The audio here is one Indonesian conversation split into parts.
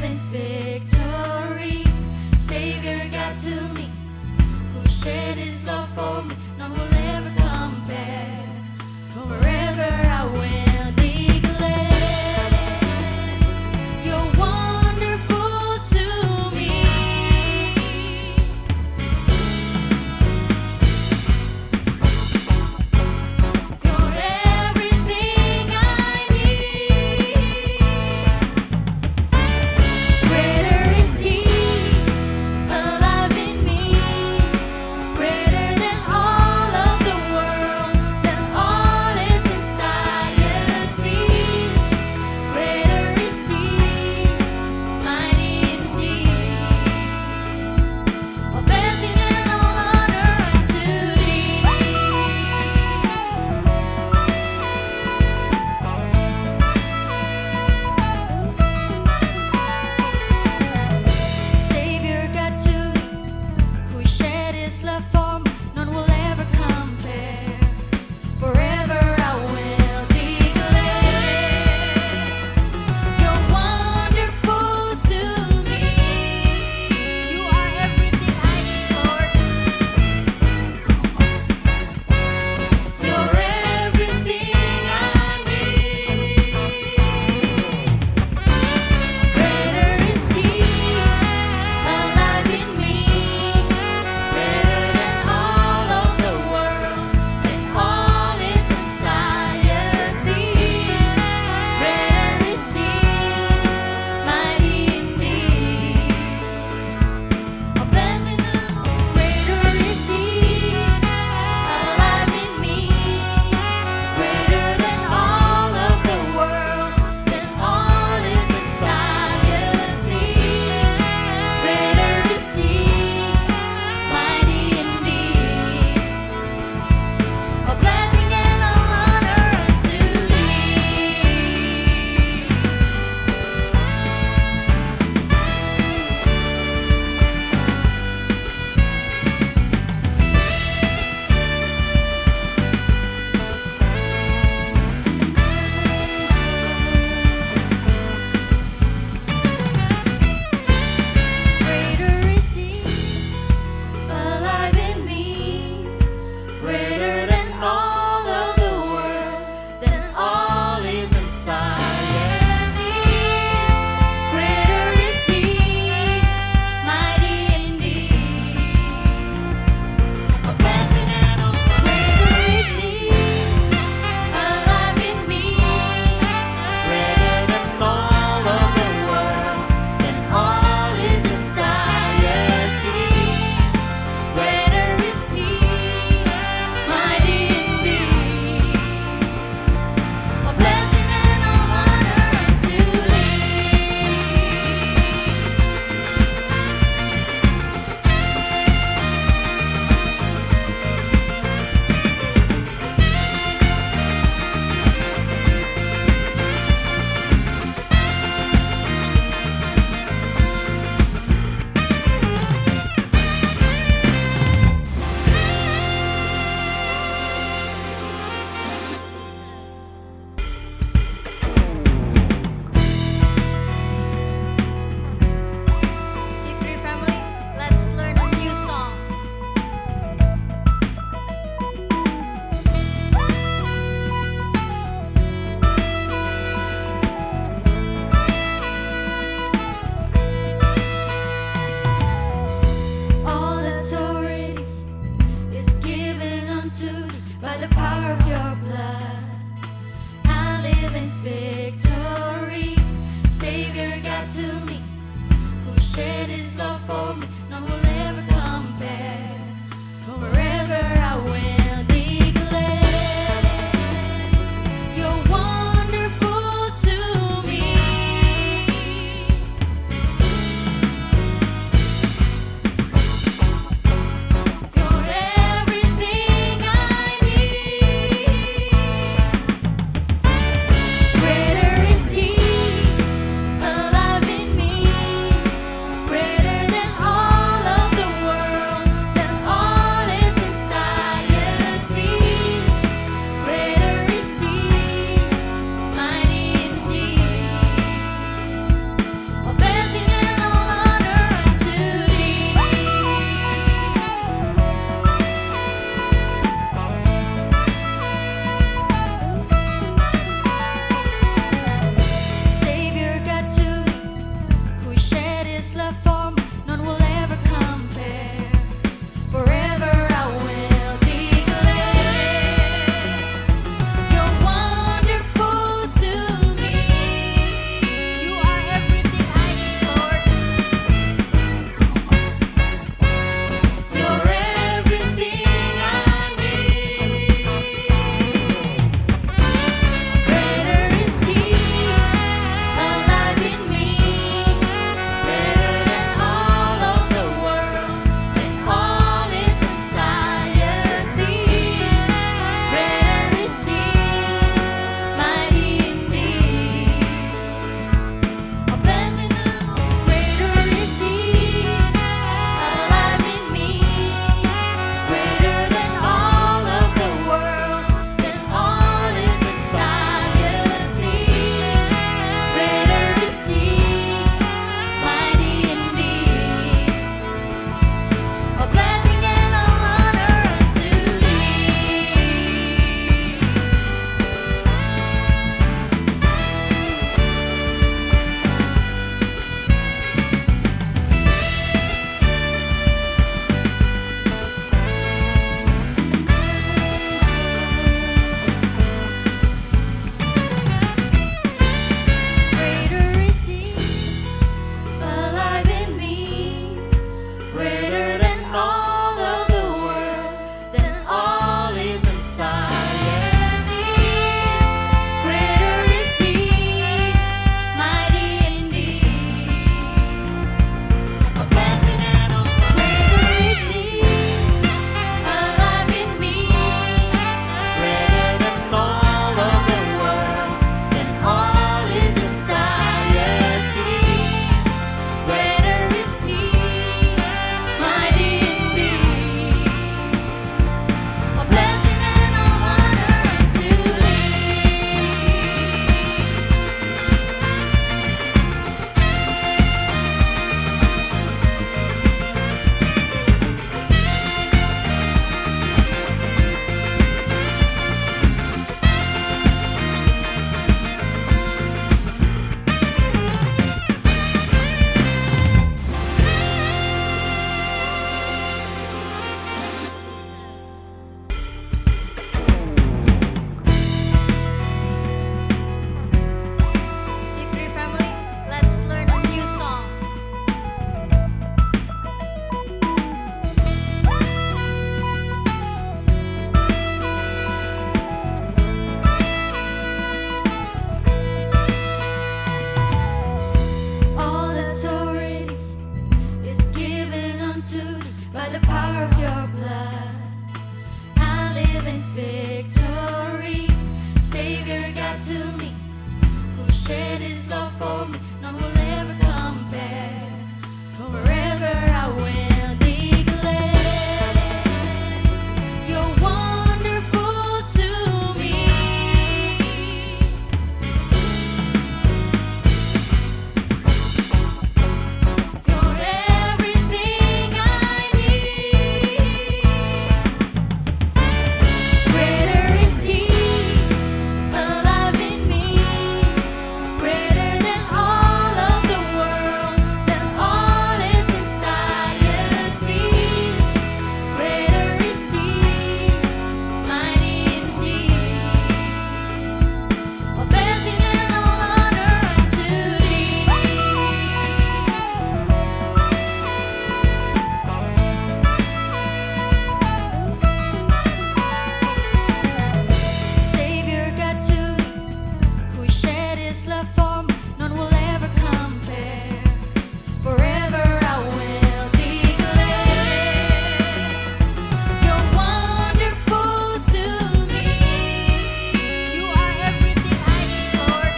than victory. Savior God to me, who shed his love for me, none will ever compare. Forever I will declare, you're wonderful to me. You're everything I need. Great power of your blood. I live in victory. Savior God to me, who shed his love for me. None will ever compare. Forever I will declare you're wonderful to me. You're everything I need. Greater is he alive in me, greater than all of the world, than all its anxiety. Greater is he, mighty indeed. All blessing and all honor unto thee. Savior God to who shed his love for me, none will ever compare. Forever I will declare you're wonderful to me. You are everything I need, Lord.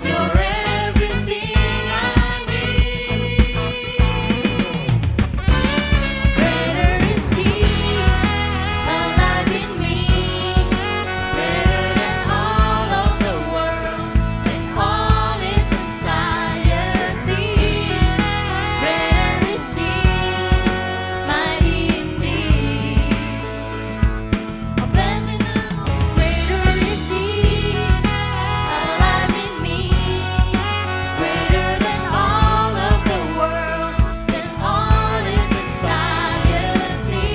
You're everything I need. Greater is he alive in me, greater than all of the world, than all its anxiety. Greater is he, mighty indeed. A blessing and all. Greater is he alive in me, greater than all of the world, than all its anxiety.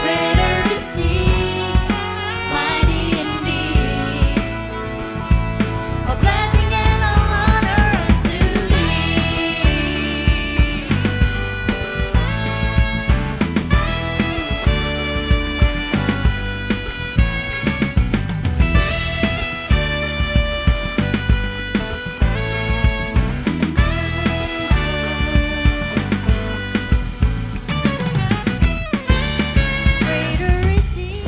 Greater is he, mighty indeed. A blessing and all honor unto thee. Greater is he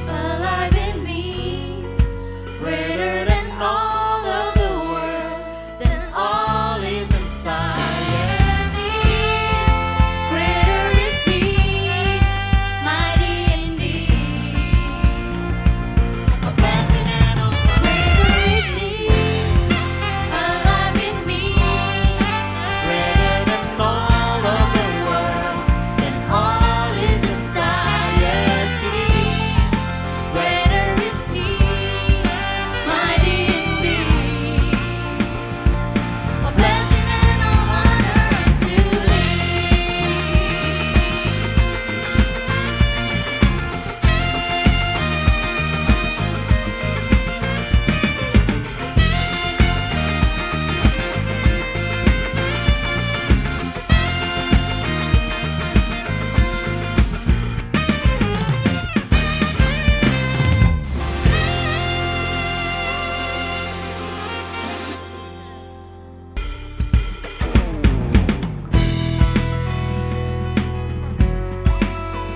alive in me, greater than all of the world, than all its anxiety. Greater is he, mighty indeed. A blessing and all. Greater is he alive in me, greater than all of the world, than all its anxiety. Greater is he, mighty indeed. A blessing and all honor unto thee.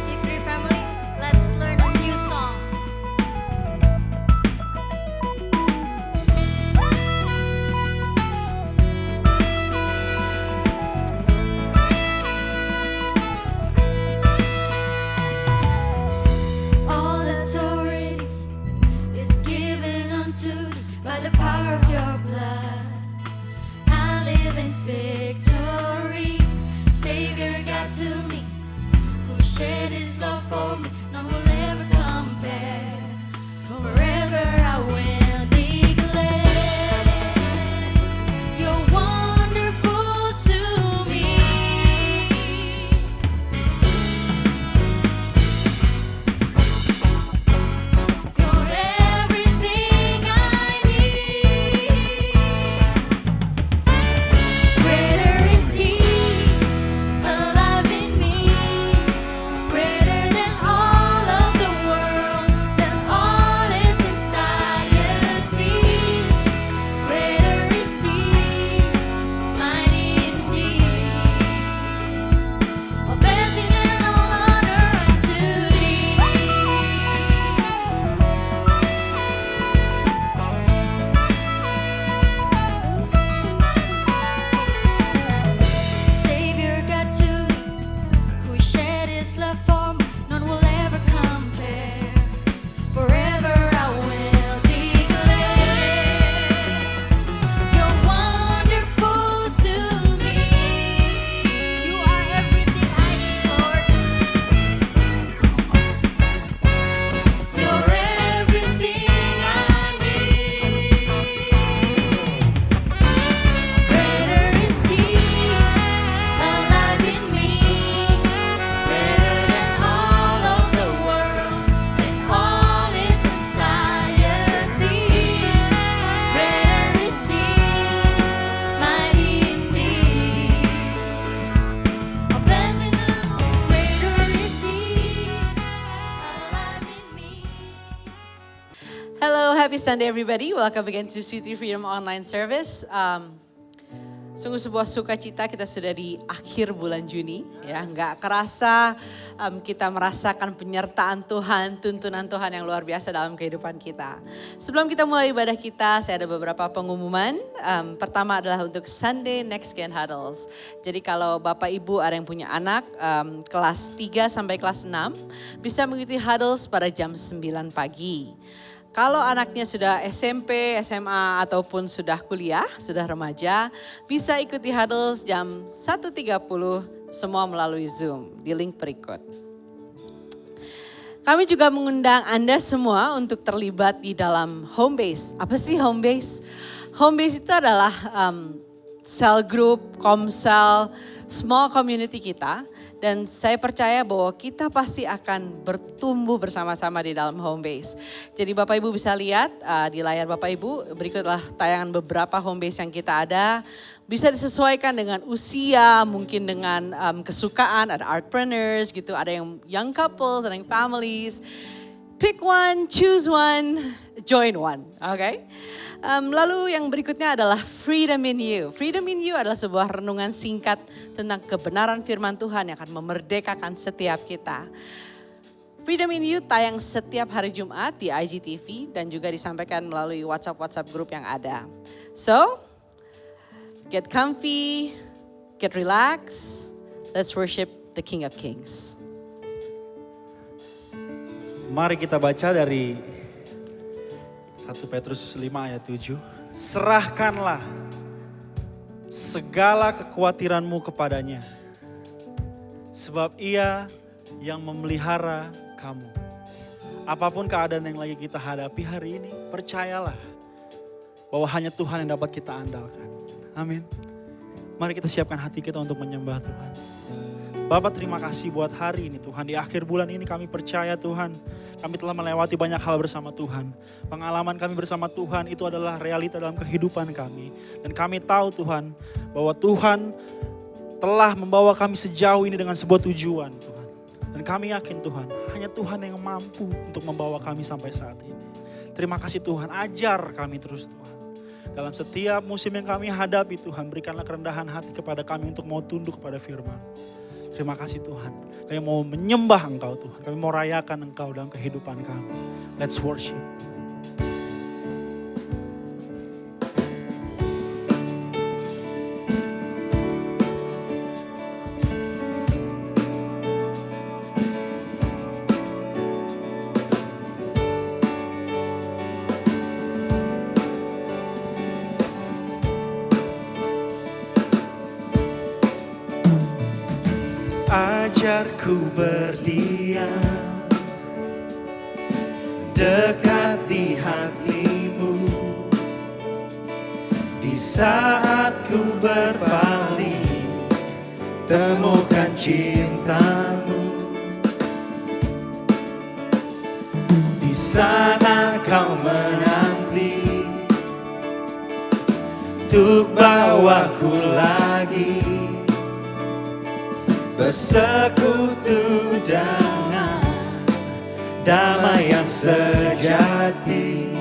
C3 family, let's learn a new song. All authority is given unto thee by the power of your blood. I live in victory. Savior God to me, who shed his love for me. None will ever compare. Forever I will declare you're wonderful to me. You're everything I need. Greater is he alive in me, greater Sunday everybody, welcome again to City Freedom Online Service. Sungguh sebuah sukacita kita sudah di akhir bulan Juni, ya nggak kerasa kita merasakan penyertaan Tuhan, tuntunan Tuhan yang luar biasa dalam kehidupan kita. Sebelum kita mulai ibadah kita, saya ada beberapa pengumuman. Pertama adalah untuk Sunday Next Gen Huddles. Jadi kalau Bapak Ibu ada yang punya anak kelas 3 sampai kelas 6, bisa mengikuti huddles pada jam 9 pagi. Kalau anaknya sudah SMP, SMA, ataupun sudah kuliah, sudah remaja, bisa ikuti huddles jam 1.30 semua melalui Zoom di link berikut. Kami juga mengundang Anda semua untuk terlibat di dalam home base. Apa sih home base? Home base itu adalah cell group, komsel, small community kita. Dan saya percaya bahwa kita pasti akan bertumbuh bersama-sama di dalam home base. Jadi Bapak Ibu bisa lihat di layar Bapak Ibu, berikutlah tayangan beberapa home base yang kita ada. Bisa disesuaikan dengan usia, mungkin dengan kesukaan, ada artpreneurs gitu, ada yang young couples, ada yang families. Pick one, choose one, join one, oke? Lalu yang berikutnya adalah Freedom in You. Freedom in You adalah sebuah renungan singkat tentang kebenaran firman Tuhan yang akan memerdekakan setiap kita. Freedom in You tayang setiap hari Jumat di IGTV dan juga disampaikan melalui WhatsApp group yang ada. So, get comfy, get relaxed, let's worship the King of Kings. Mari kita baca dari 1 Petrus 5 ayat 7. Serahkanlah segala kekhawatiranmu kepadanya, sebab ia yang memelihara kamu. Apapun keadaan yang lagi kita hadapi hari ini, percayalah bahwa hanya Tuhan yang dapat kita andalkan. Amin. Mari kita siapkan hati kita untuk menyembah Tuhan. Bapak, terima kasih buat hari ini Tuhan. Di akhir bulan ini kami percaya Tuhan, kami telah melewati banyak hal bersama Tuhan. Pengalaman kami bersama Tuhan itu adalah realita dalam kehidupan kami. Dan kami tahu Tuhan, bahwa Tuhan telah membawa kami sejauh ini dengan sebuah tujuan Tuhan. Dan kami yakin Tuhan, hanya Tuhan yang mampu untuk membawa kami sampai saat ini. Terima kasih Tuhan, ajar kami terus Tuhan. Dalam setiap musim yang kami hadapi Tuhan, berikanlah kerendahan hati kepada kami untuk mau tunduk kepada firman. Terima kasih Tuhan. Kami mau menyembah Engkau Tuhan. Kami mau rayakan Engkau dalam kehidupan kami. Let's worship. Ajarku berdiam dekat di hatimu, di saat ku berpaling, temukan cintamu. Di sana kau menanti untuk bawaku lagi bersekutu dengan damai yang sejati.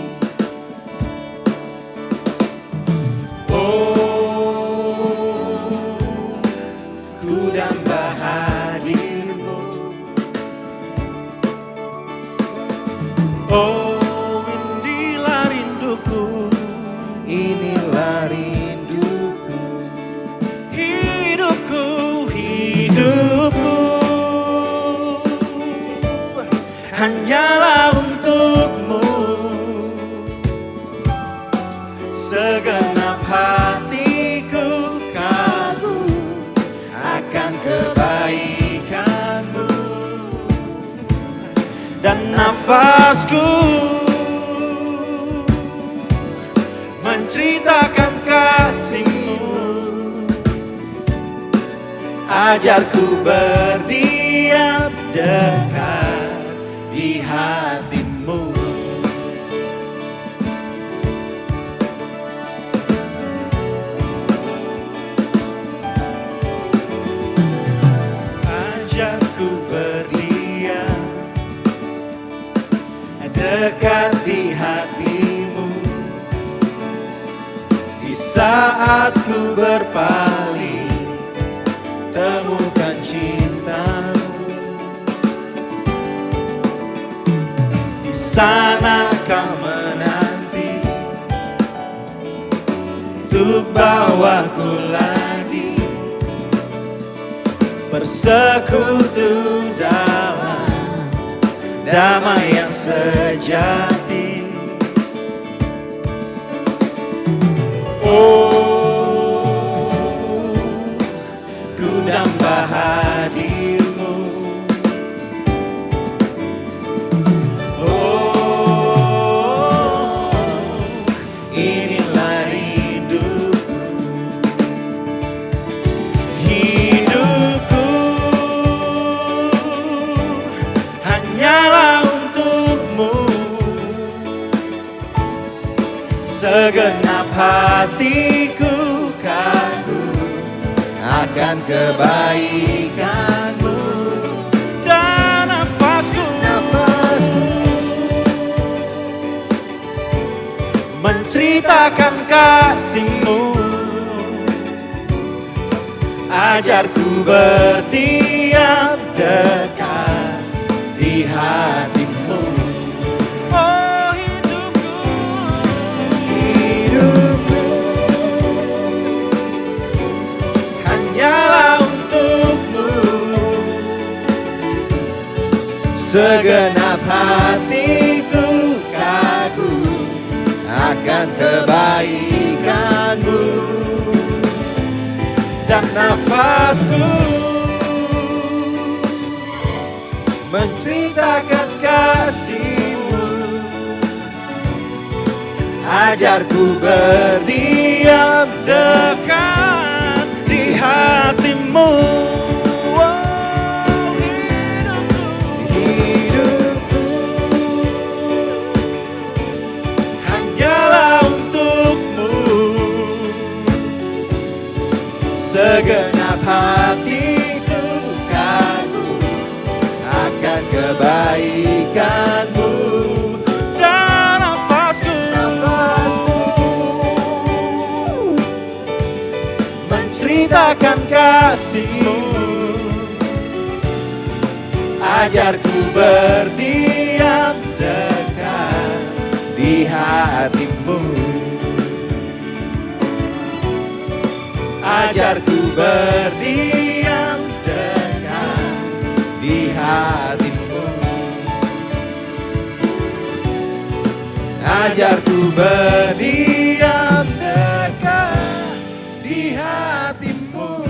Oh, ku damba hadirmu. Oh, inilah rinduku, inilah rinduku, hidupku. Hidupku hanyalah untukmu, segenap hatiku kagum akan kebaikanmu, dan nafasku menceritakan kasih-Mu. Ajarku berdiam dekat di hatimu. Ajarku berdiam dekat di hatimu. Di saat ku berpaling, temukan cintamu. Di sana kau menanti untuk bawaku lagi bersekutu dalam damai yang sejati. Oh, ku damba hadirmu. Oh, inilah rinduku. Hidupku hanyalah untukmu. Segenap hatiku kagum akan kebaikanmu. Dan nafasku menceritakan kasihmu. Ajarku berdiam dekat di hatimu. Oh hidupku, hidupku hanyalah untukmu. Segenap hatiku kagum akan kebaikanmu. Dan nafasku menceritakan kasihmu. Ajarku berdiam dekat di hatimu. Oh, hidupku, hidupku hanyalah untukmu. Segenap hatiku kagum akan kebaikanmu. Dan nafasku menceritakan kasihmu. Ajarku berdiam dekat di hatimu. Ajarku berdiam dekat di hatimu. Ajarku berdiam dekat di hatimu.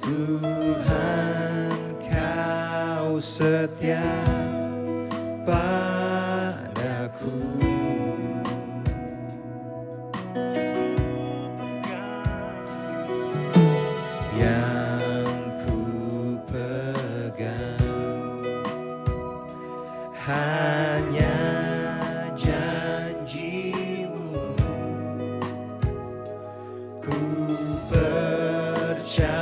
Tuhan kau setia padaku. Yang ku pegang hanya janjimu. Ku percayakan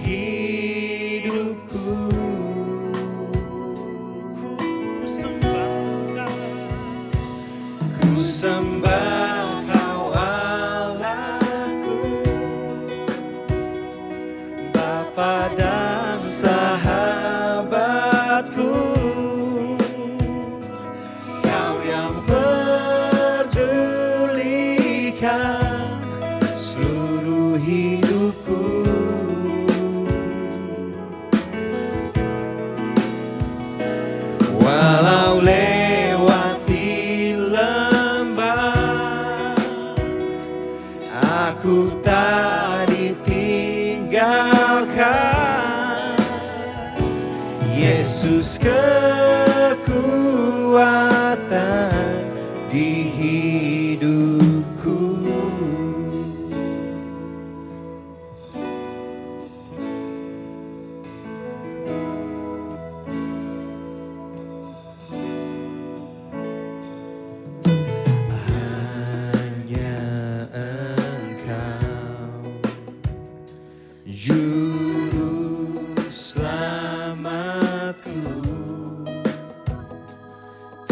hidupku. Ku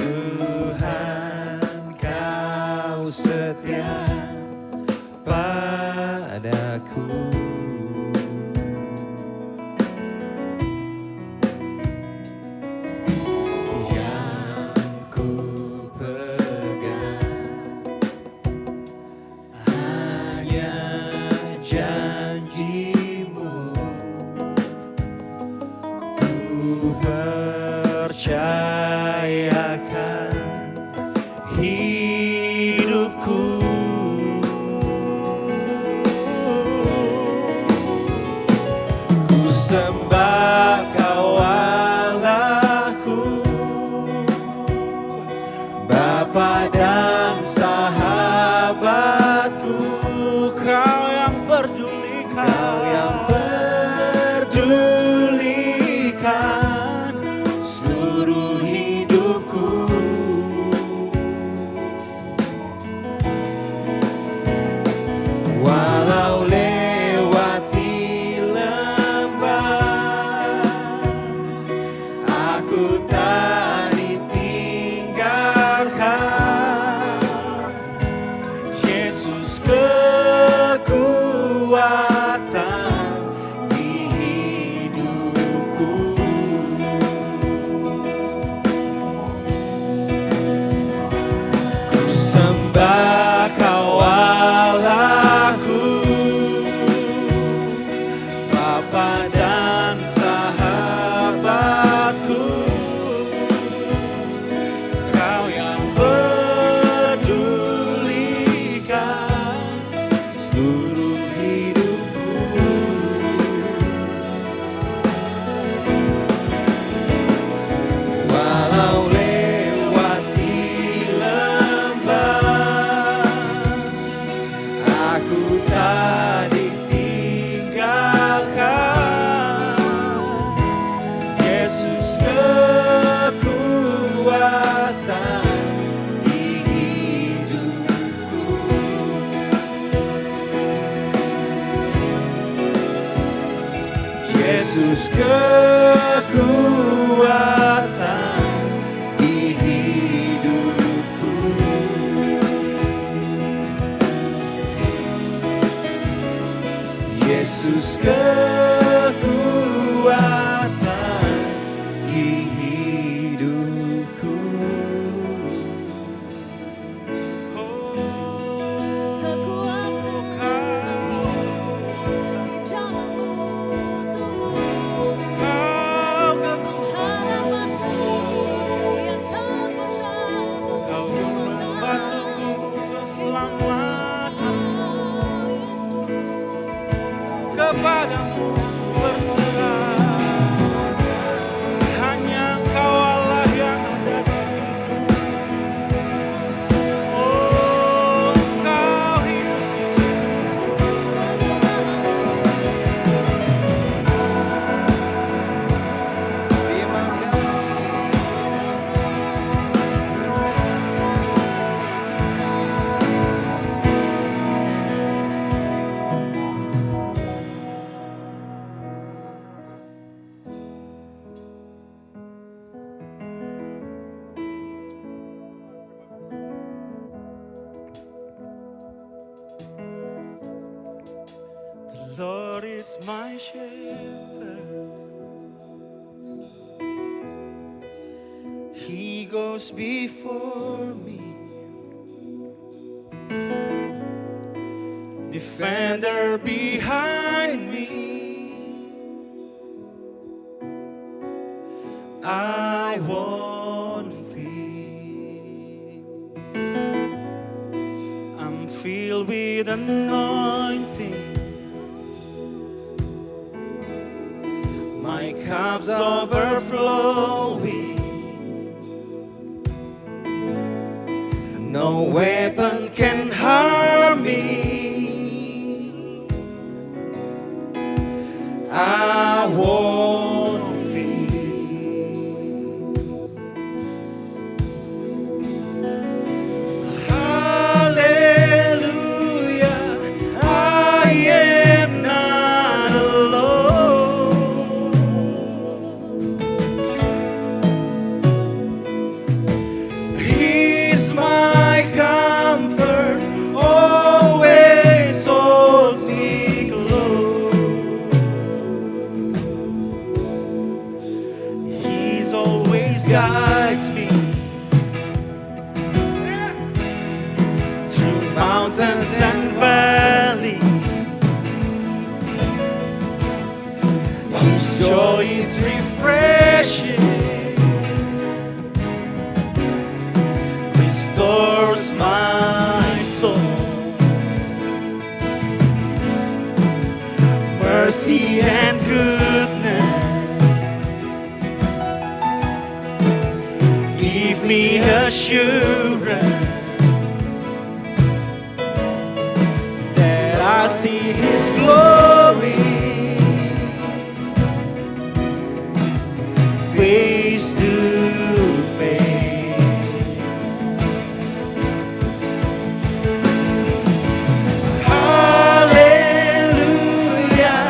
Tuhan kau setia padaku. Yang ku pegang hanya janjimu. Ku percayakan hidupku. Ku sembah Kau Allahku, Bapa dan sahabatku. Kau yang pedulikan, Kau yang pedulikan seluruh hidupku. Walau lewati lembah, aku tak ditinggalkan. Yesus kekuatan di hidupku. Ku sembah Kau Allahku, Bapa dan sahabatku. Kau yang pedulikan seluruh hidupku. Walau lewati lembah, aku tak ditinggalkan. Yesus kekuatan di hidupku. Yesus kekuatan di hidupku. Yesus kekuatan di hidupku. Kau gunung batuku, keselamatan. Kepadamu berserah, hanya Engkau Allah yang ada di hidup. Oh, Engkau hidup di hidupku. Terima kasih. The Lord is my shepherd. He goes before me. Defender behind me. I won't fear. I'm filled with anointing. My cup's overflowing. No weapon can harm me. I won't fear. Hallelujah, I am not alone. Joy is refreshing, restores my soul. Mercy and goodness give me assurance that I see His glory face to face. Hallelujah,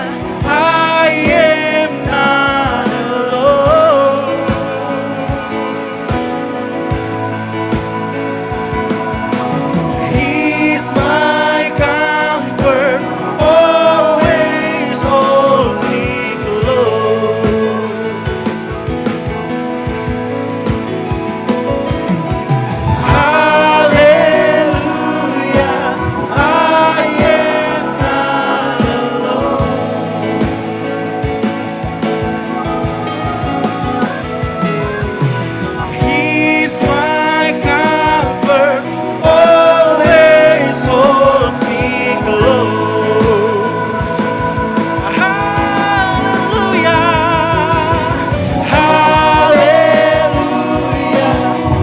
I am not alone. He's my comfort, always holds me close. Hallelujah, I am not alone. He's my comfort, always holds me close. Hallelujah, hallelujah,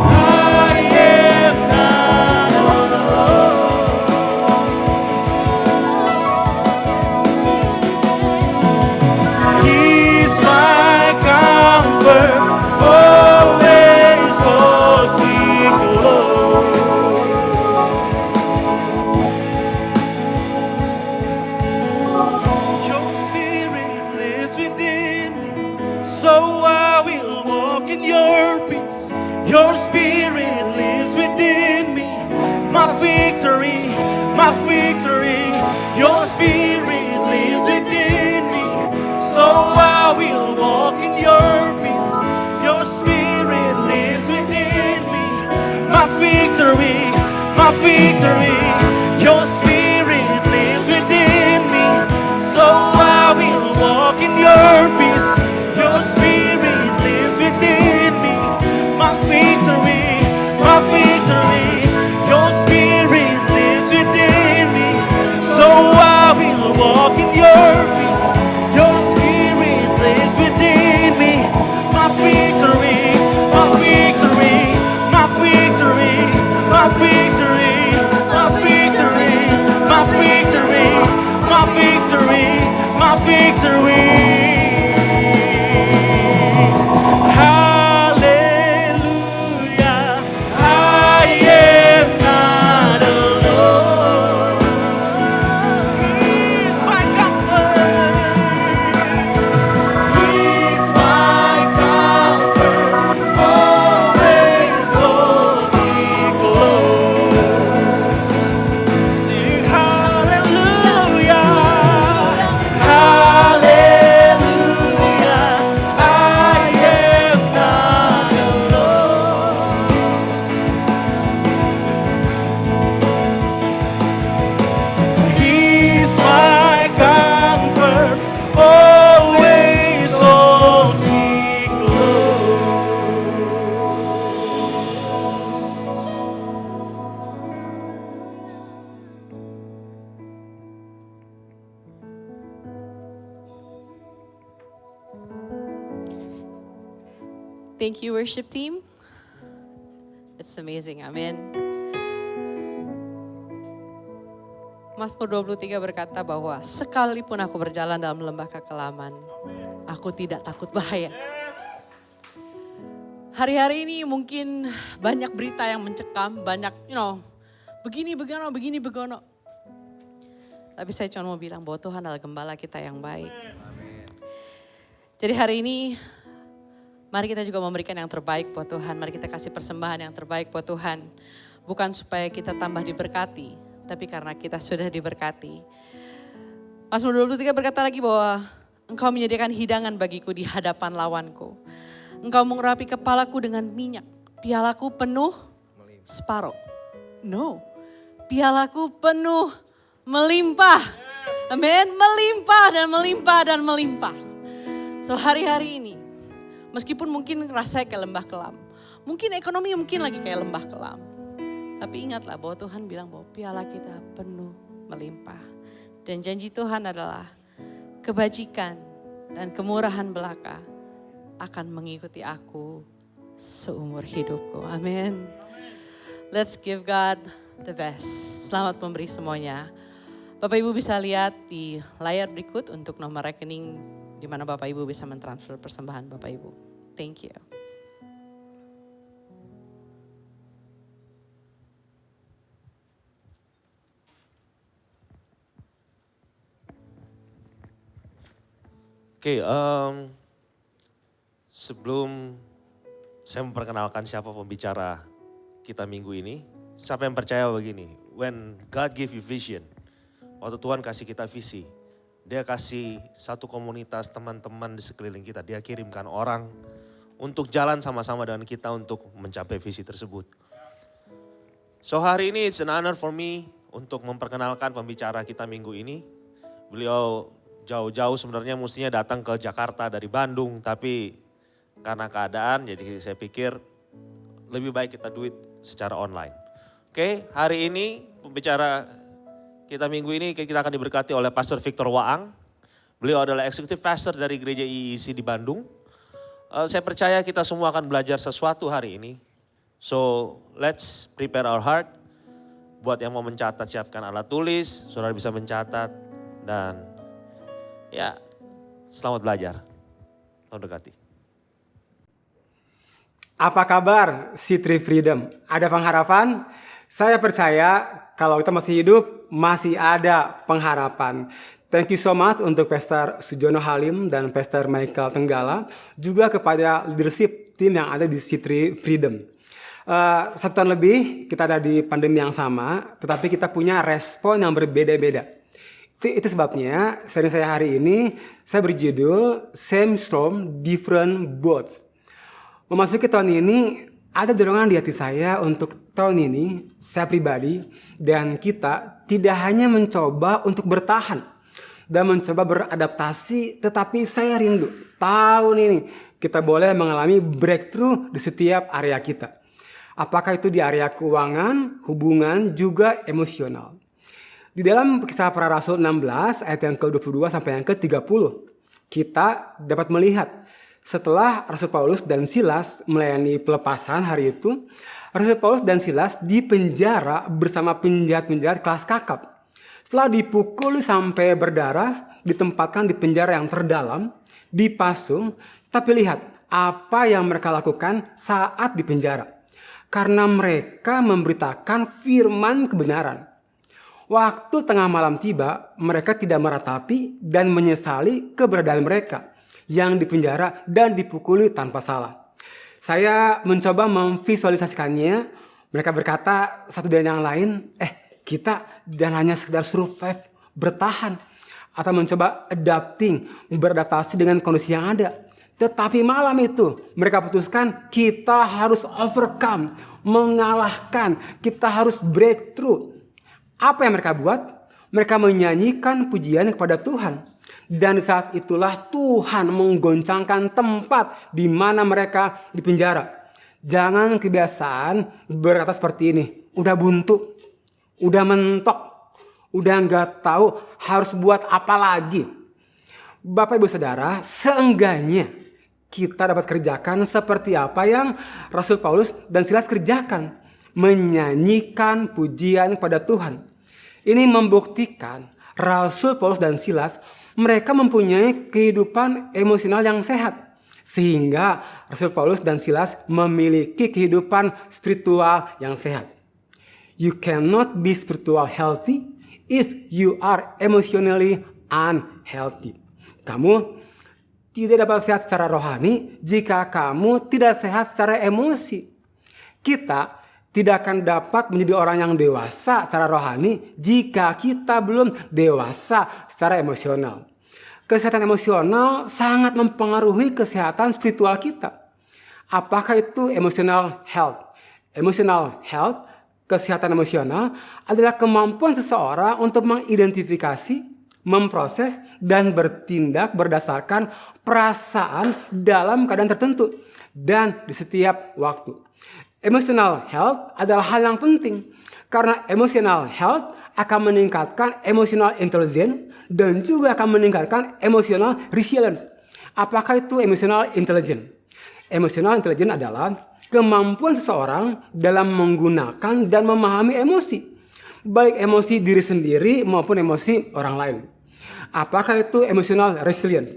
I am not alone. He's my comfort, always holds me close. Your spirit lives within me, so I will walk in your peace. Your spirit lives within me, my victory, my victory. Your spirit lives within me, so I will walk in your peace. Your spirit lives within me, my victory, my victory. Your spirit lives within me, so I will walk in your peace. Your spirit lives within me, my victory, my victory. Your spirit lives within me, so I will walk in your peace. Your spirit lives within me, my victory, my victory, my victory, my victory, my victory, my victory, my victory, my victory. Hallelujah, I am not alone. He's my comfort. He's my comfort, always holds me close. Sing hallelujah, hallelujah, I am not alone. He's my comfort, always holds me close. Thank you worship team. It's amazing, amin. Mazmur 23 berkata bahwa sekalipun aku berjalan dalam lembah kekelaman, aku tidak takut bahaya. Hari-hari ini mungkin banyak berita yang mencekam, banyak begini begono. Tapi saya cuma mau bilang bahwa Tuhan adalah gembala kita yang baik. Jadi hari ini mari kita juga memberikan yang terbaik buat Tuhan. Mari kita kasih persembahan yang terbaik buat Tuhan. Bukan supaya kita tambah diberkati, tapi karena kita sudah diberkati. Mazmur 23 berkata lagi bahwa Engkau menyediakan hidangan bagiku di hadapan lawanku. Engkau mengurapi kepalaku dengan minyak. Pialaku penuh separuh. No, pialaku penuh melimpah. Amin, melimpah dan melimpah dan melimpah. So hari-hari ini, meskipun mungkin rasanya kayak lembah kelam. Mungkin ekonomi mungkin lagi kayak lembah kelam. Tapi ingatlah bahwa Tuhan bilang bahwa piala kita penuh melimpah. Dan janji Tuhan adalah kebajikan dan kemurahan belaka akan mengikuti aku seumur hidupku. Amin. Let's give God the best. Selamat memberi semuanya. Bapak Ibu bisa lihat di layar berikut untuk nomor rekening di mana Bapak Ibu bisa mentransfer persembahan Bapak Ibu. Thank you. Oke, sebelum saya memperkenalkan siapa pembicara kita minggu ini, siapa yang percaya begini, when God give you vision, waktu Tuhan kasih kita visi, dia kasih satu komunitas teman-teman di sekeliling kita, dia kirimkan orang untuk jalan sama-sama dengan kita untuk mencapai visi tersebut. So hari ini it's an honor for me untuk memperkenalkan pembicara kita minggu ini. Beliau jauh-jauh sebenarnya mestinya datang ke Jakarta dari Bandung, tapi karena keadaan jadi saya pikir lebih baik kita do it secara online. Oke, hari ini pembicara kita minggu ini kita akan diberkati oleh Pastor Victor Waang. Beliau adalah Executive Pastor dari Gereja IEC di Bandung. Saya percaya kita semua akan belajar sesuatu hari ini. So let's prepare our heart. Buat yang mau mencatat siapkan alat tulis, saudara bisa mencatat dan ya, selamat belajar. Tuhan berkati. Apa kabar C3 Freedom? Ada pengharapan? Saya percaya kalau kita masih hidup, masih ada pengharapan. Thank you so much untuk Pastor Sujono Halim dan Pastor Michael Tenggala. Juga kepada leadership tim yang ada di C3 Freedom. 1 tahun lebih kita ada di pandemi yang sama, tetapi kita punya respon yang berbeda-beda. Itu sebabnya seri saya hari ini saya berjudul Same Storm, Different Boats. Memasuki tahun ini ada dorongan di hati saya untuk tahun ini saya pribadi dan kita tidak hanya mencoba untuk bertahan dan mencoba beradaptasi, tetapi saya rindu tahun ini kita boleh mengalami breakthrough di setiap area kita. Apakah itu di area keuangan, hubungan, juga emosional. Di dalam Kisah Para Rasul 16 ayat yang ke-22 sampai yang ke-30, kita dapat melihat setelah Rasul Paulus dan Silas melayani pelepasan hari itu, Rasul Paulus dan Silas dipenjara bersama penjahat-penjahat kelas kakap. Setelah dipukul sampai berdarah, ditempatkan di penjara yang terdalam, dipasung, tapi lihat apa yang mereka lakukan saat di penjara. Karena mereka memberitakan firman kebenaran. Waktu tengah malam tiba, mereka tidak meratapi dan menyesali keberadaan mereka yang dipenjara dan dipukuli tanpa salah. Saya mencoba memvisualisasikannya. Mereka berkata satu dan yang lain, kita jangan hanya sekedar survive, bertahan, atau mencoba beradaptasi dengan kondisi yang ada. Tetapi malam itu mereka putuskan kita harus overcome, mengalahkan, kita harus breakthrough. Apa yang mereka buat? Mereka menyanyikan pujian kepada Tuhan. Dan saat itulah Tuhan menggoncangkan tempat di mana mereka dipenjara. Jangan kebiasaan berkata seperti ini. Udah buntu, udah mentok, udah nggak tahu harus buat apa lagi. Bapak Ibu Saudara, seenggaknya kita dapat kerjakan seperti apa yang Rasul Paulus dan Silas kerjakan. Menyanyikan pujian kepada Tuhan. Ini membuktikan Rasul Paulus dan Silas mereka mempunyai kehidupan emosional yang sehat. Sehingga Rasul Paulus dan Silas memiliki kehidupan spiritual yang sehat. You cannot be spiritual healthy if you are emotionally unhealthy. Kamu tidak dapat sehat secara rohani jika kamu tidak sehat secara emosi. Kita tidak akan dapat menjadi orang yang dewasa secara rohani jika kita belum dewasa secara emosional. Kesehatan emosional sangat mempengaruhi kesehatan spiritual kita. Apakah itu emotional health? Emotional health, kesehatan emosional adalah kemampuan seseorang untuk mengidentifikasi, memproses, dan bertindak berdasarkan perasaan dalam keadaan tertentu dan di setiap waktu. Emotional health adalah hal yang penting karena emotional health akan meningkatkan emotional intelligence dan juga akan meningkatkan emotional resilience. Apakah itu emotional intelligence? Emotional intelligence adalah kemampuan seseorang dalam menggunakan dan memahami emosi, baik emosi diri sendiri maupun emosi orang lain. Apakah itu emotional resilience?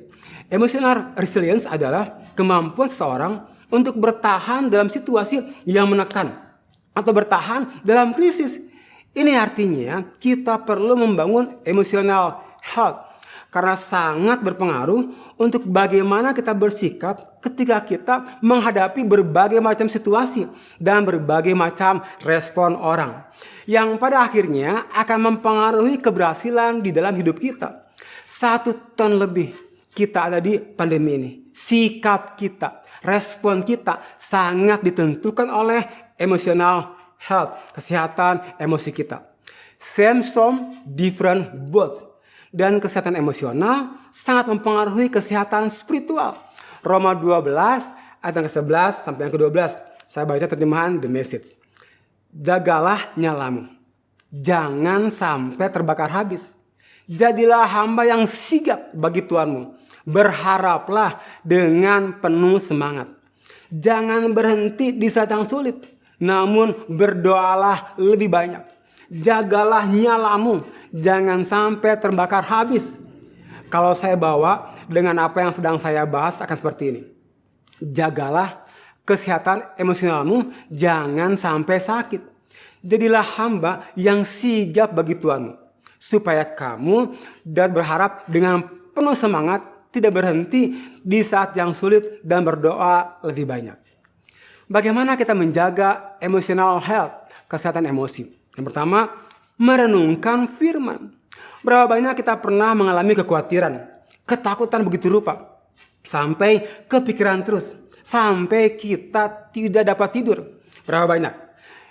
Emotional resilience adalah kemampuan seseorang untuk bertahan dalam situasi yang menekan atau bertahan dalam krisis. Ini artinya kita perlu membangun emotional health karena sangat berpengaruh untuk bagaimana kita bersikap ketika kita menghadapi berbagai macam situasi dan berbagai macam respon orang yang pada akhirnya akan mempengaruhi keberhasilan di dalam hidup kita. 1 tahun lebih kita ada di pandemi ini. Sikap kita, respon kita sangat ditentukan oleh emotional health, kesehatan emosi kita. Same storm, different boats. Dan kesehatan emosional sangat mempengaruhi kesehatan spiritual. Roma 12 ayat yang ke-11 sampai yang ke-12. Saya baca terjemahan The Message. Jagalah nyalamu. Jangan sampai terbakar habis. Jadilah hamba yang sigap bagi Tuhanmu. Berharaplah dengan penuh semangat. Jangan berhenti di saat yang sulit. Namun berdoalah lebih banyak. Jagalah nyalamu. Jangan sampai terbakar habis. Kalau saya bawa dengan apa yang sedang saya bahas akan seperti ini. Jagalah kesehatan emosionalmu. Jangan sampai sakit. Jadilah hamba yang sigap bagi Tuhanmu. Supaya kamu dapat berharap dengan penuh semangat. Tidak berhenti di saat yang sulit dan berdoa lebih banyak. Bagaimana kita menjaga emotional health, kesehatan emosi? Yang pertama, merenungkan firman. Berapa banyak kita pernah mengalami kekhawatiran, ketakutan begitu rupa, sampai kepikiran terus, sampai kita tidak dapat tidur. Berapa banyak?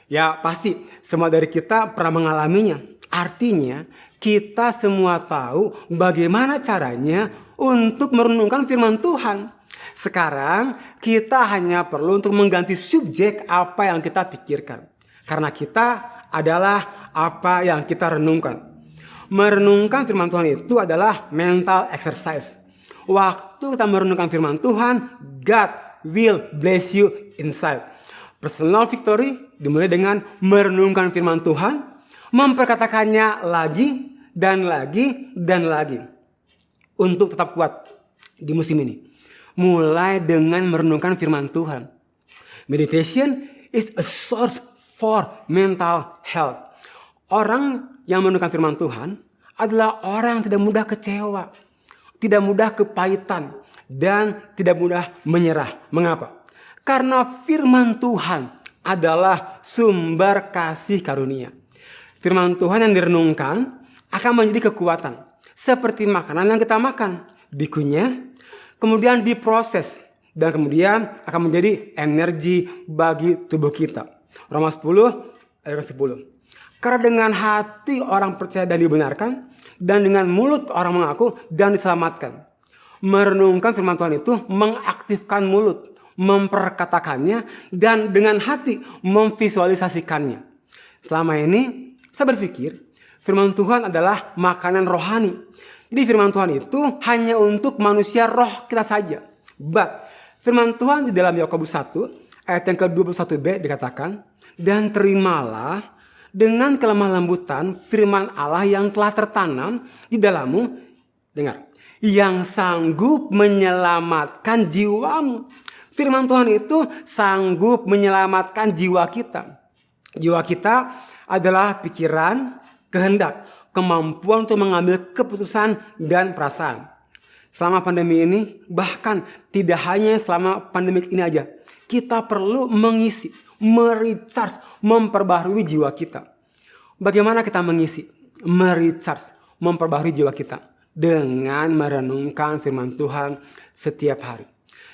Ya pasti semua dari kita pernah mengalaminya. Artinya kita semua tahu bagaimana caranya untuk merenungkan firman Tuhan. Sekarang kita hanya perlu untuk mengganti subjek apa yang kita pikirkan. Karena kita adalah apa yang kita renungkan. Merenungkan firman Tuhan itu adalah mental exercise. Waktu kita merenungkan firman Tuhan, God will bless you inside. Personal victory dimulai dengan merenungkan firman Tuhan, memperkatakannya lagi dan lagi dan lagi. Untuk tetap kuat di musim ini. Mulai dengan merenungkan firman Tuhan. Meditation is a source for mental health. Orang yang merenungkan firman Tuhan adalah orang yang tidak mudah kecewa, tidak mudah kepahitan, dan tidak mudah menyerah. Mengapa? Karena firman Tuhan adalah sumber kasih karunia. Firman Tuhan yang direnungkan akan menjadi kekuatan. Seperti makanan yang kita makan. Dikunyah, kemudian diproses. Dan kemudian akan menjadi energi bagi tubuh kita. Roma 10 ayat 10. Karena dengan hati orang percaya dan dibenarkan. Dan dengan mulut orang mengaku dan diselamatkan. Merenungkan firman Tuhan itu mengaktifkan mulut. Memperkatakannya. Dan dengan hati memvisualisasikannya. Selama ini saya berpikir firman Tuhan adalah makanan rohani. Jadi firman Tuhan itu hanya untuk manusia roh kita saja. But firman Tuhan di dalam Yakobus 1 ayat yang ke-21b dikatakan, dan terimalah dengan kelemah lembutan firman Allah yang telah tertanam di dalammu. Dengar, yang sanggup menyelamatkan jiwamu. Firman Tuhan itu sanggup menyelamatkan jiwa kita. Jiwa kita adalah pikiran, kehendak, kemampuan untuk mengambil keputusan dan perasaan. Selama pandemi ini, bahkan tidak hanya selama pandemi ini aja, kita perlu mengisi, merecharge, memperbaharui jiwa kita. Bagaimana kita mengisi, merecharge, memperbaharui jiwa kita? Dengan merenungkan firman Tuhan setiap hari.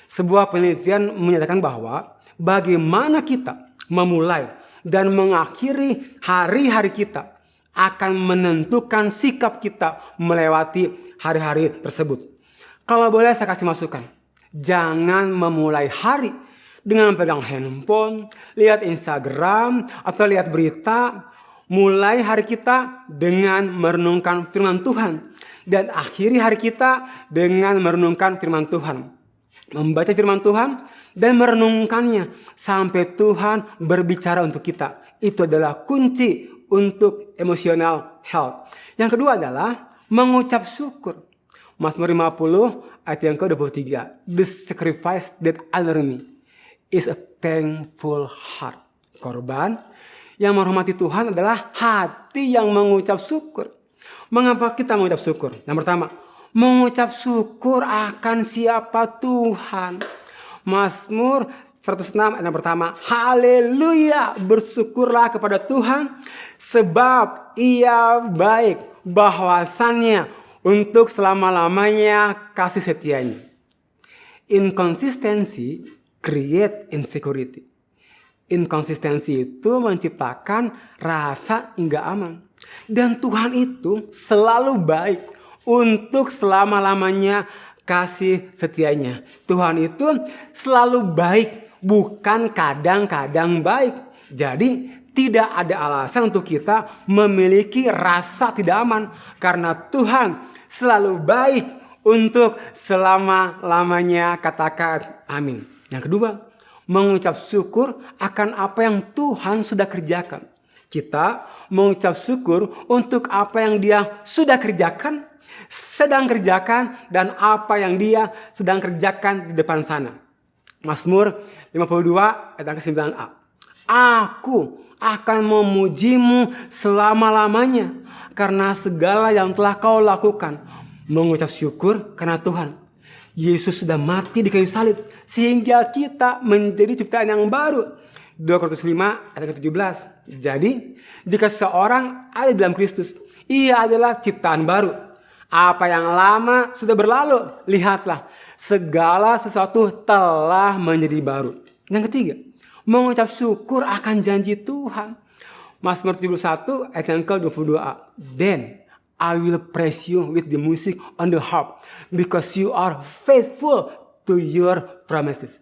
Sebuah penelitian menyatakan bahwa bagaimana kita memulai dan mengakhiri hari-hari kita akan menentukan sikap kita melewati hari-hari tersebut. Kalau boleh saya kasih masukan, jangan memulai hari dengan pegang handphone, lihat Instagram, atau lihat berita. Mulai hari kita dengan merenungkan firman Tuhan. Dan akhiri hari kita dengan merenungkan firman Tuhan. Membaca firman Tuhan dan merenungkannya sampai Tuhan berbicara untuk kita. Itu adalah kunci untuk emotional health. Yang kedua adalah mengucap syukur. Mazmur 50 ayat yang ke-23. The sacrifice that honor me is a thankful heart. Korban yang menghormati Tuhan adalah hati yang mengucap syukur. Mengapa kita mengucap syukur? Yang pertama, mengucap syukur akan siapa Tuhan. Mazmur 106 ayat yang pertama. Haleluya, bersyukurlah kepada Tuhan sebab Ia baik, bahwasannya untuk selama-lamanya kasih setianya. Inconsistency create insecurity. Inkonsistensi itu menciptakan rasa enggak aman. Dan Tuhan itu selalu baik untuk selama-lamanya kasih setianya. Tuhan itu selalu baik, bukan kadang-kadang baik. Jadi tidak ada alasan untuk kita memiliki rasa tidak aman. Karena Tuhan selalu baik untuk selama-lamanya. Katakan amin. Yang kedua, mengucap syukur akan apa yang Tuhan sudah kerjakan. Kita mengucap syukur untuk apa yang Dia sudah kerjakan, sedang kerjakan, dan apa yang Dia sedang kerjakan di depan sana. Mazmur 52 ayat ke-9a. Aku akan memujimu selama-lamanya karena segala yang telah kau lakukan. Mengucap syukur karena Tuhan. Yesus sudah mati di kayu salib sehingga kita menjadi ciptaan yang baru. 2 Korintus 5 ayat ke-17. Jadi, jika seorang ada dalam Kristus, ia adalah ciptaan baru. Apa yang lama sudah berlalu, lihatlah, segala sesuatu telah menjadi baru. Yang ketiga, mengucap syukur akan janji Tuhan. Mazmur 71 ayat yang ke-22a. Then I will praise you with the music on the harp because you are faithful to your promises.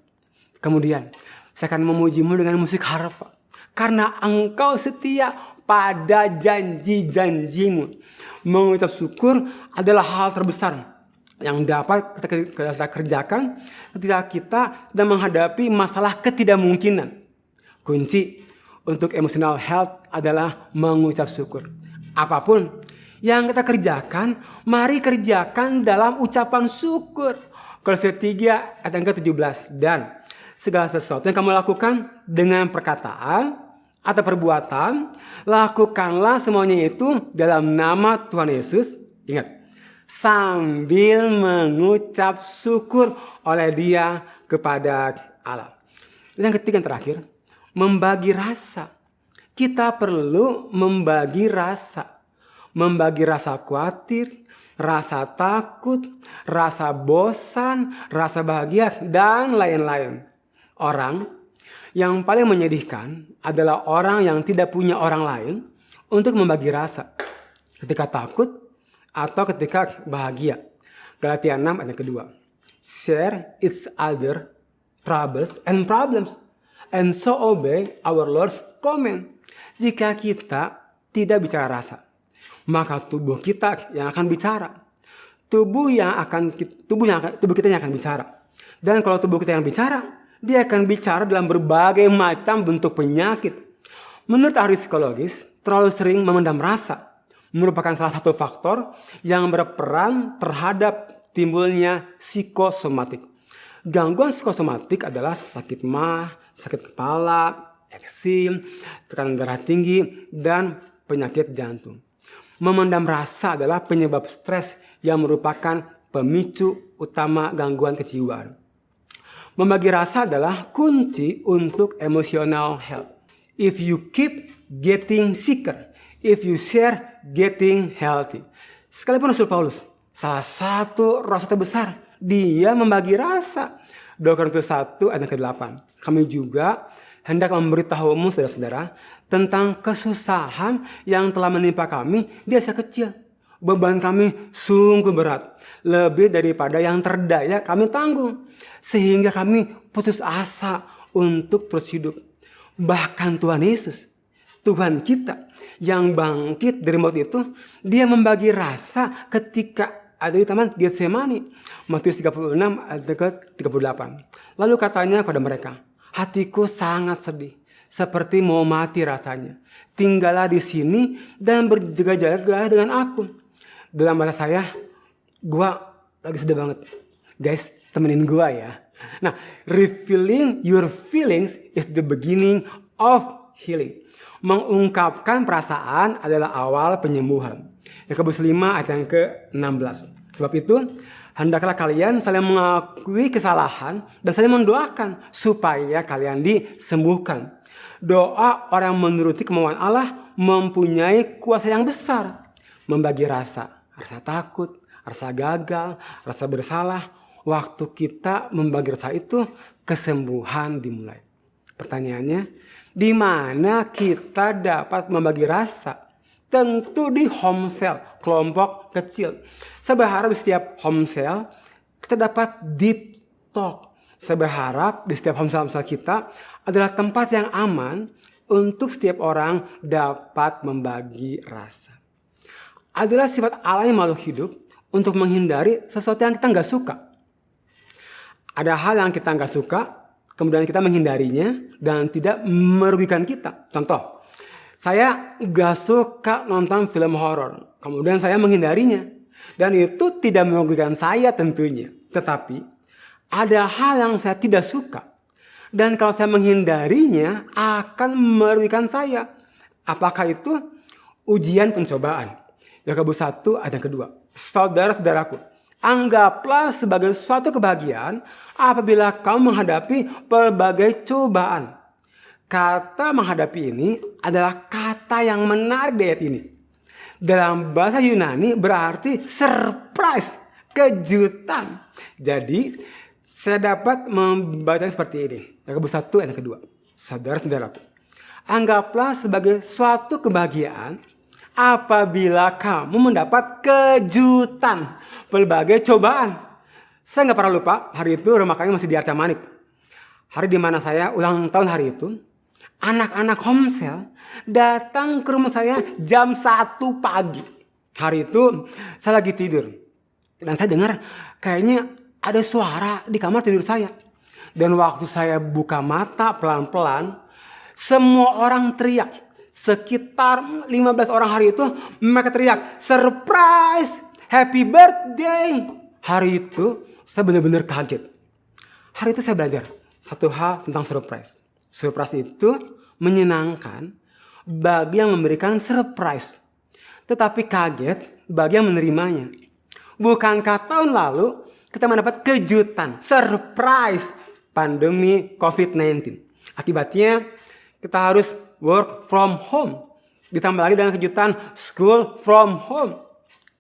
Kemudian saya akan memujimu dengan musik harpa karena engkau setia pada janji-janjimu. Mengucap syukur adalah hal terbesar yang dapat kita kerjakan ketika kita sedang menghadapi masalah ketidakmungkinan. Kunci untuk emotional health adalah mengucap syukur. Apapun yang kita kerjakan, mari kerjakan dalam ucapan syukur. Kolose 3 ayat yang ke-17. Dan segala sesuatu yang kamu lakukan dengan perkataan atau perbuatan, lakukanlah semuanya itu dalam nama Tuhan Yesus. Ingat, sambil mengucap syukur oleh Dia kepada Allah. Dan yang ketiga, yang terakhir, membagi rasa. Kita perlu membagi rasa. Membagi rasa khawatir, rasa takut, rasa bosan, rasa bahagia, dan lain-lain. Orang yang paling menyedihkan adalah orang yang tidak punya orang lain untuk membagi rasa. Ketika takut atau ketika bahagia. Galatia 6 ayat kedua. Share each other troubles and problems. And so obey our Lord's command. Jika kita tidak bicara rasa, maka tubuh kita yang akan bicara. Tubuh kita yang akan bicara. Dan kalau tubuh kita yang bicara, dia akan bicara dalam berbagai macam bentuk penyakit. Menurut ahli psikologis, terlalu sering memendam rasa merupakan salah satu faktor yang berperan terhadap timbulnya psikosomatik. Gangguan psikosomatik adalah sakit mah, sakit kepala, eksim, tekanan darah tinggi, dan penyakit jantung. Memendam rasa adalah penyebab stres yang merupakan pemicu utama gangguan kejiwaan. Membagi rasa adalah kunci untuk emotional health. If you keep getting sicker, if you share getting healthy. Sekalipun Rasul Paulus, salah satu rasul terbesar, dia membagi rasa. 2 Korintus 1 ayat ke-8. Kami juga hendak memberitahumu saudara-saudara tentang kesusahan yang telah menimpa kami di Asia kecil. Beban kami sungguh berat, lebih daripada yang terdaya kami tanggung, sehingga kami putus asa untuk terus hidup. Bahkan Tuhan Yesus, Tuhan kita yang bangkit dari maut itu, dia membagi rasa ketika ada di taman Getsemani. Matius 36 ayat ke-38. Lalu katanya kepada mereka, hatiku sangat sedih, seperti mau mati rasanya. Tinggallah di sini dan berjaga-jaga dengan aku. Dalam bahasa saya, gua lagi sedih banget. Guys, temenin gua ya. Nah, revealing your feelings is the beginning of healing. Mengungkapkan perasaan adalah awal penyembuhan. Yakobus 5 ayat yang ke-16. Sebab itu, hendaklah kalian saling mengakui kesalahan dan saling mendoakan supaya kalian disembuhkan. Doa orang yang menuruti kemauan Allah mempunyai kuasa yang besar. Membagi rasa takut, rasa gagal, rasa bersalah. Waktu kita membagi rasa itu, kesembuhan dimulai. Pertanyaannya, di mana kita dapat membagi rasa? Tentu di home cell, kelompok kecil. Saya berharap di setiap home cell kita dapat deep talk. Saya berharap di setiap home cell kita adalah tempat yang aman untuk setiap orang dapat membagi rasa. Adalah sifat alami makhluk hidup untuk menghindari sesuatu yang kita nggak suka. Ada hal yang kita nggak suka, kemudian kita menghindarinya dan tidak merugikan kita. Contoh, saya nggak suka nonton film horor, kemudian saya menghindarinya. Dan itu tidak merugikan saya tentunya. Tetapi ada hal yang saya tidak suka. Dan kalau saya menghindarinya akan merugikan saya. Apakah itu? Ujian pencobaan. Yakobus 1 ayat yang kedua. Saudara-saudaraku, anggaplah sebagai suatu kebahagiaan apabila kamu menghadapi berbagai cobaan. Kata menghadapi ini adalah kata yang menarik di ayat ini. Dalam bahasa Yunani berarti surprise, kejutan. Jadi saya dapat membacanya seperti ini. Yakobus 1 ayat yang kedua. Saudara-saudaraku, anggaplah sebagai suatu kebahagiaan apabila kamu mendapat kejutan, berbagai cobaan. Saya nggak pernah lupa, hari itu rumah kami masih di Arca Manik. Hari di mana saya ulang tahun hari itu, anak-anak home cell datang ke rumah saya jam 1 pagi. Hari itu saya lagi tidur. Dan saya dengar kayaknya ada suara di kamar tidur saya. Dan waktu saya buka mata pelan-pelan, semua orang teriak. Sekitar 15 orang hari itu mereka teriak, surprise, happy birthday. Hari itu saya benar-benar kaget. Hari itu saya belajar satu hal tentang surprise. Surprise itu menyenangkan bagi yang memberikan surprise. Tetapi kaget bagi yang menerimanya. Bukankah tahun lalu kita mendapat kejutan, surprise, pandemi COVID-19. Akibatnya kita harus work from home. Ditambah lagi dengan kejutan school from home.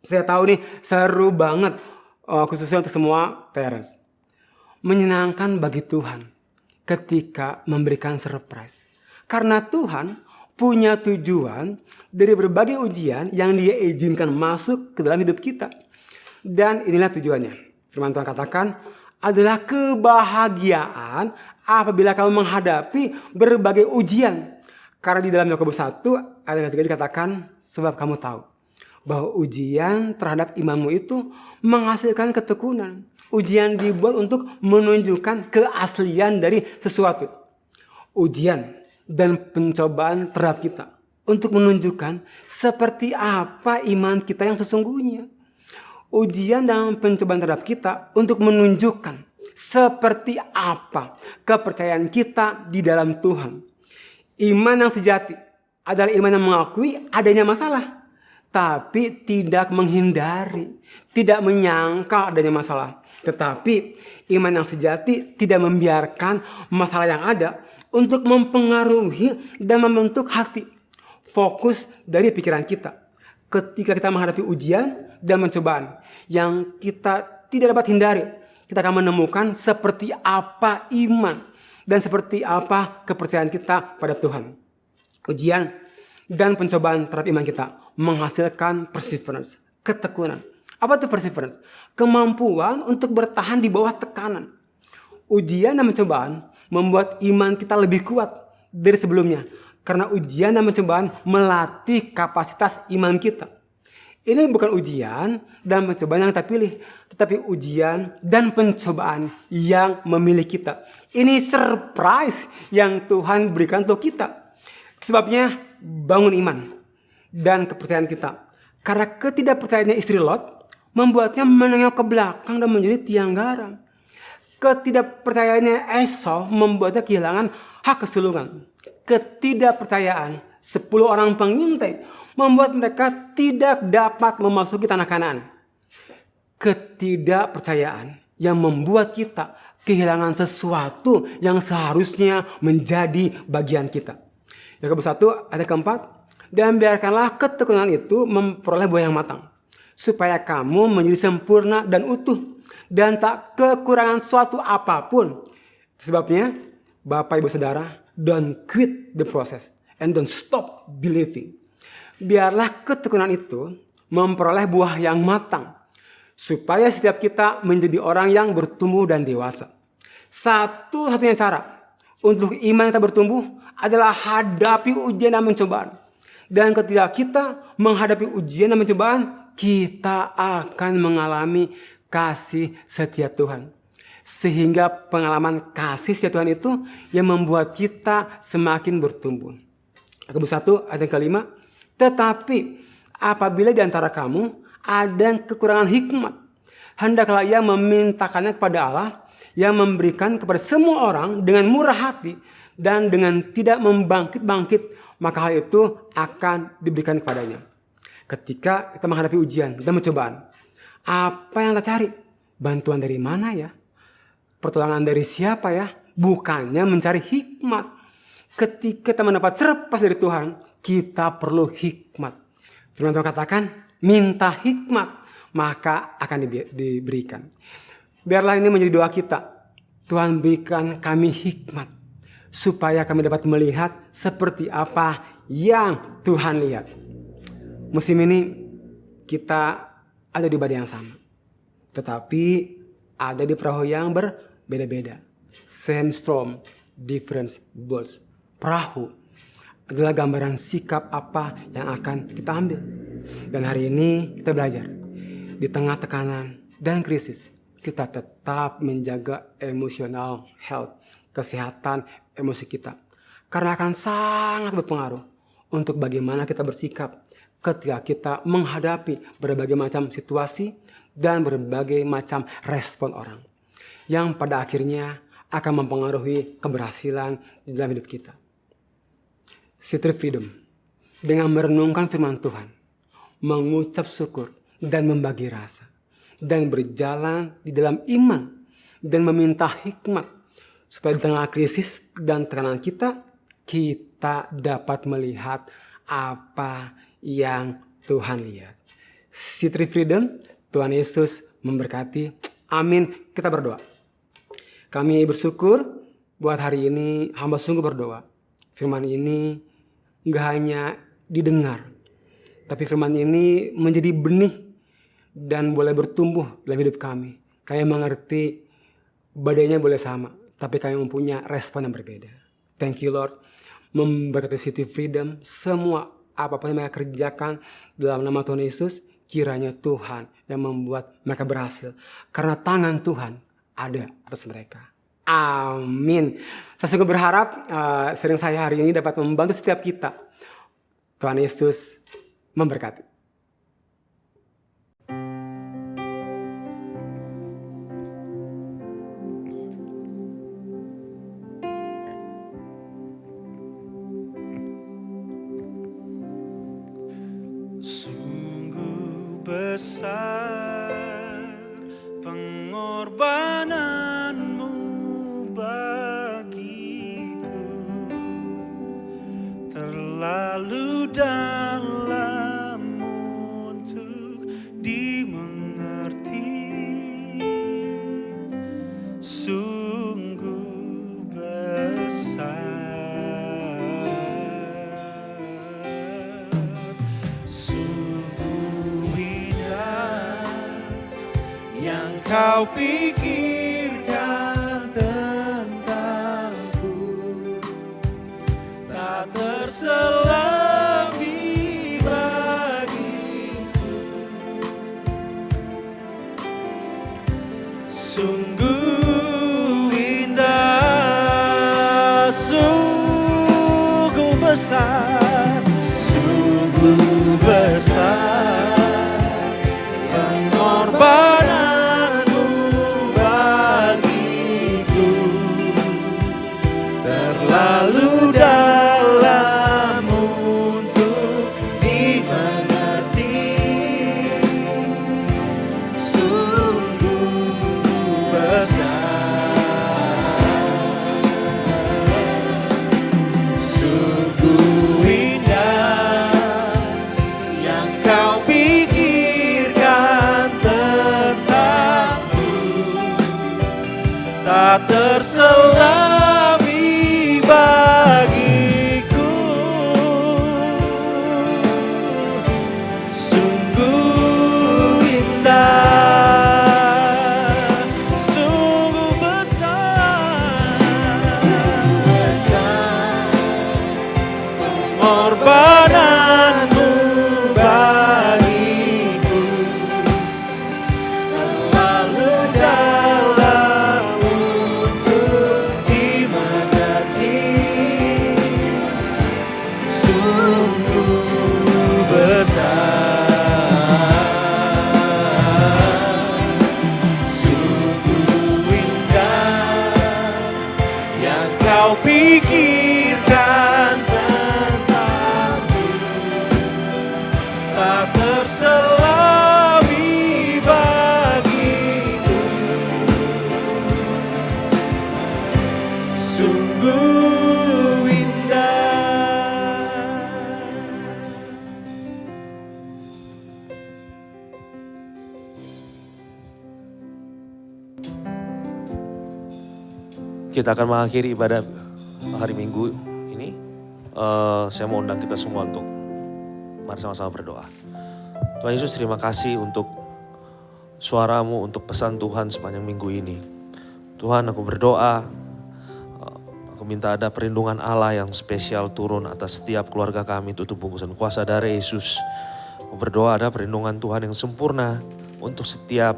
Saya tahu nih seru banget, khususnya untuk semua parents. Menyenangkan bagi Tuhan ketika memberikan surprise. Karena Tuhan punya tujuan dari berbagai ujian yang Dia izinkan masuk ke dalam hidup kita. Dan inilah tujuannya. Firman Tuhan katakan adalah kebahagiaan apabila kamu menghadapi berbagai ujian. Karena di dalam Yakobus 1 ayat 3 dikatakan, sebab kamu tahu bahwa ujian terhadap imanmu itu menghasilkan ketekunan. Ujian dibuat untuk menunjukkan keaslian dari sesuatu. Ujian dan pencobaan terhadap kita untuk menunjukkan seperti apa iman kita yang sesungguhnya. Ujian dan pencobaan terhadap kita untuk menunjukkan seperti apa kepercayaan kita di dalam Tuhan. Iman yang sejati adalah iman yang mengakui adanya masalah, tapi tidak menghindari, tidak menyangka adanya masalah. Tetapi iman yang sejati tidak membiarkan masalah yang ada untuk mempengaruhi dan membentuk hati. Fokus dari pikiran kita ketika kita menghadapi ujian dan pencobaan yang kita tidak dapat hindari, kita akan menemukan seperti apa iman dan seperti apa kepercayaan kita pada Tuhan. Ujian dan pencobaan terhadap iman kita menghasilkan perseverance, ketekunan. Apa itu perseverance? Kemampuan untuk bertahan di bawah tekanan. Ujian dan pencobaan membuat iman kita lebih kuat dari sebelumnya. Karena ujian dan pencobaan melatih kapasitas iman kita. Ini bukan ujian dan pencobaan yang kita pilih, tetapi ujian dan pencobaan yang memilih kita. Ini surprise yang Tuhan berikan untuk kita. Sebabnya bangun iman dan kepercayaan kita. Karena ketidakpercayaannya istri Lot membuatnya menengok ke belakang dan menjadi tiang garam. Ketidakpercayaannya Esau membuatnya kehilangan hak kesulungan. Ketidakpercayaan 10 orang pengintai membuat mereka tidak dapat memasuki tanah Kanaan. Ketidakpercayaan yang membuat kita kehilangan sesuatu yang seharusnya menjadi bagian kita. Yakobus 1 ayat keempat, dan biarkanlah ketekunan itu memperoleh buah yang matang, supaya kamu menjadi sempurna dan utuh, dan tak kekurangan suatu apapun. Sebabnya, Bapak Ibu Saudara, don't quit the process and don't stop believing. Biarlah ketekunan itu memperoleh buah yang matang, supaya setiap kita menjadi orang yang bertumbuh dan dewasa. Satu-satunya cara untuk iman kita bertumbuh adalah hadapi ujian dan pencobaan. Dan ketika kita menghadapi ujian dan pencobaan, kita akan mengalami kasih setia Tuhan. Sehingga pengalaman kasih setia Tuhan itu yang membuat kita semakin bertumbuh. Yakobus 1 ayat yang kelima, tetapi apabila di antara kamu ada yang kekurangan hikmat, hendaklah ia memintakannya kepada Allah yang memberikan kepada semua orang dengan murah hati dan dengan tidak membangkit-bangkit, maka hal itu akan diberikan kepadanya. Ketika kita menghadapi ujian dan pencobaan, apa yang kita cari? Bantuan dari mana ya? Pertolongan dari siapa ya? Bukannya mencari hikmat. Ketika kita mendapat serpas dari Tuhan, kita perlu hikmat. Firman Tuhan katakan, minta hikmat, maka akan diberikan. Biarlah ini menjadi doa kita. Tuhan berikan kami hikmat, supaya kami dapat melihat seperti apa yang Tuhan lihat. Musim ini kita ada di badai yang sama, tetapi ada di perahu yang berbeda-beda. Same storm, different boats. Perahu adalah gambaran sikap apa yang akan kita ambil. Dan hari ini kita belajar, di tengah tekanan dan krisis, kita tetap menjaga emotional health, kesehatan emosi kita. Karena akan sangat berpengaruh untuk bagaimana kita bersikap ketika kita menghadapi berbagai macam situasi dan berbagai macam respon orang. Yang pada akhirnya akan mempengaruhi keberhasilan di dalam hidup kita. City Freedom dengan merenungkan firman Tuhan, mengucap syukur dan membagi rasa, dan berjalan di dalam iman dan meminta hikmat supaya di tengah krisis dan tekanan kita dapat melihat apa yang Tuhan lihat. City Freedom, Tuhan Yesus memberkati. Amin. Kita berdoa. Kami bersyukur buat hari ini, hamba sungguh berdoa. Firman ini gak hanya didengar, tapi firman ini menjadi benih dan boleh bertumbuh dalam hidup kami. Kami mengerti badainya boleh sama, tapi kami mempunyai respon yang berbeda. Thank you Lord. Memberkati City Freedom, semua apapun yang mereka kerjakan dalam nama Tuhan Yesus, kiranya Tuhan yang membuat mereka berhasil. Karena tangan Tuhan ada atas mereka. Amin. Saya sungguh berharap sharing saya hari ini dapat membantu setiap kita. Tuhan Yesus memberkati. Sungguh besar pengorbananmu bagiku, terlalu dalam untuk dimengerti. Sungguh besar. Sungguh indah yang kau pikirkan tentangku, tak terselami bagiku. Sungguh indah, sungguh besar, sungguh besar pengorbananmu bagiku, terlalu dalam untuk dimengerti. Sungguh besar, sungguh indah yang kau pikirkan tentangku, tak terselami bagiku. Sungguh indah, sungguh besar pengorbananmu bagiku, terlalu dalam untuk dimengerti. Sungguh besar, sungguh indah yang kau pikirkan tentangku, tak terselami bagiku. Sungguh indah. Kita akan mengakhiri ibadah hari Minggu ini. Saya mau undang kita semua untuk mari sama-sama berdoa. Tuhan Yesus, terima kasih untuk suaramu, untuk pesan Tuhan sepanjang minggu ini. Tuhan, aku berdoa, aku minta ada perlindungan Allah yang spesial turun atas setiap keluarga kami, tutup bungkusan kuasa darah Yesus. Aku berdoa ada perlindungan Tuhan yang sempurna untuk setiap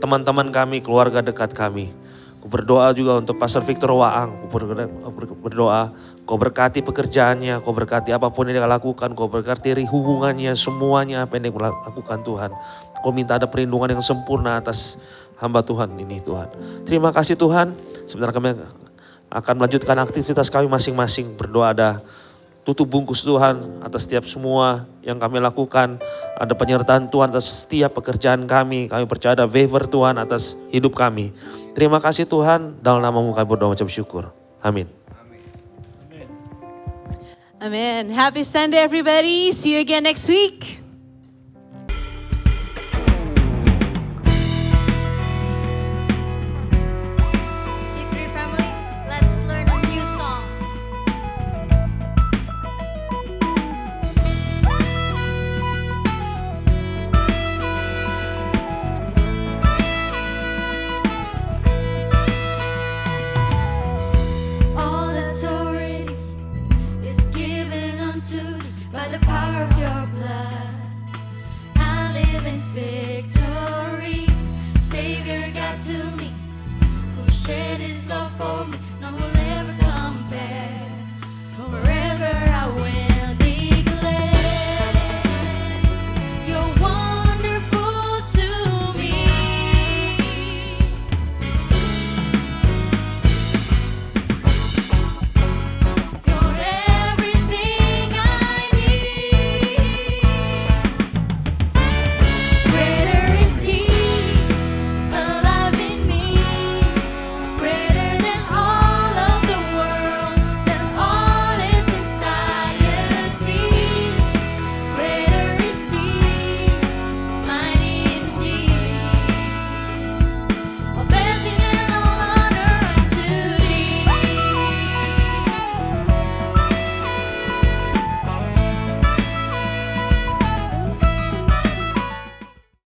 teman-teman kami, keluarga dekat kami. Aku berdoa juga untuk Pastor Victor Waang. Aku berdoa, Kau berkati pekerjaannya, Kau berkati apapun yang dia lakukan, Kau berkati hubungannya, semuanya apa yang dia lakukan Tuhan. Kau minta ada perlindungan yang sempurna atas hamba Tuhan ini Tuhan. Terima kasih Tuhan. Sebentar kami akan melanjutkan aktivitas kami masing-masing. Berdoa ada tutup bungkus Tuhan atas setiap semua yang kami lakukan. Ada penyertaan Tuhan atas setiap pekerjaan kami. Kami percaya ada favor Tuhan atas hidup kami. Terima kasih Tuhan, dalam nama-Mu kami berdoa mengucap syukur. Amin. Amen. Happy Sunday everybody. See you again next week. C3 family, let's learn a new song. All authority is given unto thee by the power of your blood. I live in victory.